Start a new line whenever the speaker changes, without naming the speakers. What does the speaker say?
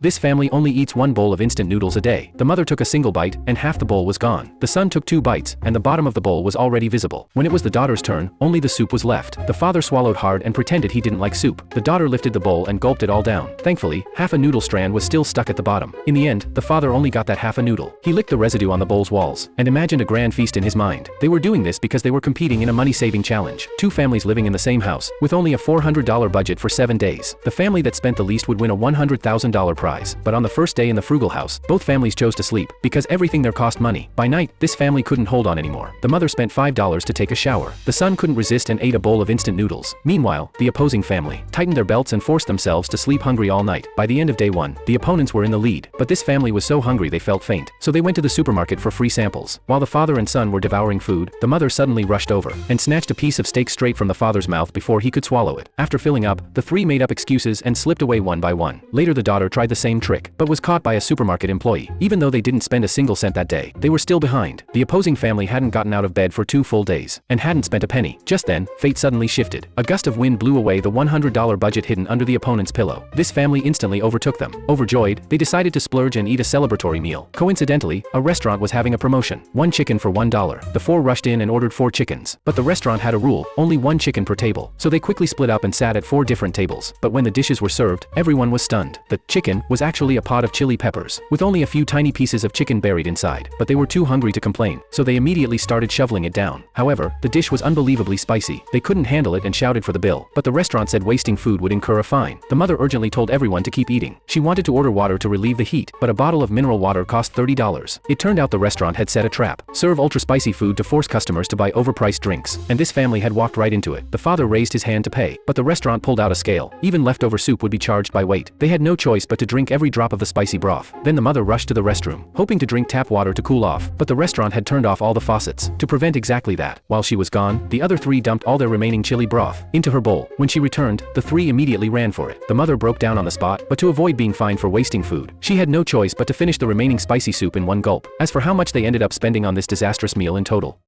This family only eats one bowl of instant noodles a day. The mother took a single bite, and half the bowl was gone. The son took 2 bites, and the bottom of the bowl was already visible. When it was the daughter's turn, only the soup was left. The father swallowed hard and pretended he didn't like soup. The daughter lifted the bowl and gulped it all down. Thankfully, half a noodle strand was still stuck at the bottom. In the end, the father only got that half a noodle. He licked the residue on the bowl's walls, and imagined a grand feast in his mind. They were doing this because they were competing in a money-saving challenge. 2 families living in the same house, with only a $400 budget for 7 days. The family that spent the least would win a $100,000 prize. But on the first day in the frugal house, both families chose to sleep, because everything there cost money. By night, this family couldn't hold on anymore. The mother spent $5 to take a shower. The son couldn't resist and ate a bowl of instant noodles. Meanwhile, the opposing family tightened their belts and forced themselves to sleep hungry all night. By the end of day 1, the opponents were in the lead, but this family was so hungry they felt faint, so they went to the supermarket for free samples. While the father and son were devouring food, the mother suddenly rushed over and snatched a piece of steak straight from the father's mouth before he could swallow it. After filling up, the 3 made up excuses and slipped away one by one. Later, the daughter tried the same trick, but was caught by a supermarket employee. Even though they didn't spend a single cent that day, they were still behind. The opposing family hadn't gotten out of bed for 2 full days, and hadn't spent a penny. Just then, fate suddenly shifted. A gust of wind blew away the $100 budget hidden under the opponent's pillow. This family instantly overtook them. Overjoyed, they decided to splurge and eat a celebratory meal. Coincidentally, a restaurant was having a promotion. 1 chicken for $1. The 4 rushed in and ordered 4 chickens. But the restaurant had a rule, only 1 chicken per table. So they quickly split up and sat at 4 different tables. But when the dishes were served, everyone was stunned. The chicken was actually a pot of chili peppers, with only a few tiny pieces of chicken buried inside. But they were too hungry to complain, so they immediately started shoveling it down. However, the dish was unbelievably spicy. They couldn't handle it and shouted for the bill. But the restaurant said wasting food would incur a fine. The mother urgently told everyone to keep eating. She wanted to order water to relieve the heat, but a bottle of mineral water cost $30. It turned out the restaurant had set a trap. Serve ultra-spicy food to force customers to buy overpriced drinks. And this family had walked right into it. The father raised his hand to pay, but the restaurant pulled out a scale. Even leftover soup would be charged by weight. They had no choice but to drink every drop of the spicy broth. Then the mother rushed to the restroom, hoping to drink tap water to cool off, but the restaurant had turned off all the faucets. To prevent exactly that, while she was gone, the other 3 dumped all their remaining chili broth into her bowl. When she returned, the 3 immediately ran for it. The mother broke down on the spot, but to avoid being fined for wasting food, she had no choice but to finish the remaining spicy soup in one gulp. As for how much they ended up spending on this disastrous meal in total,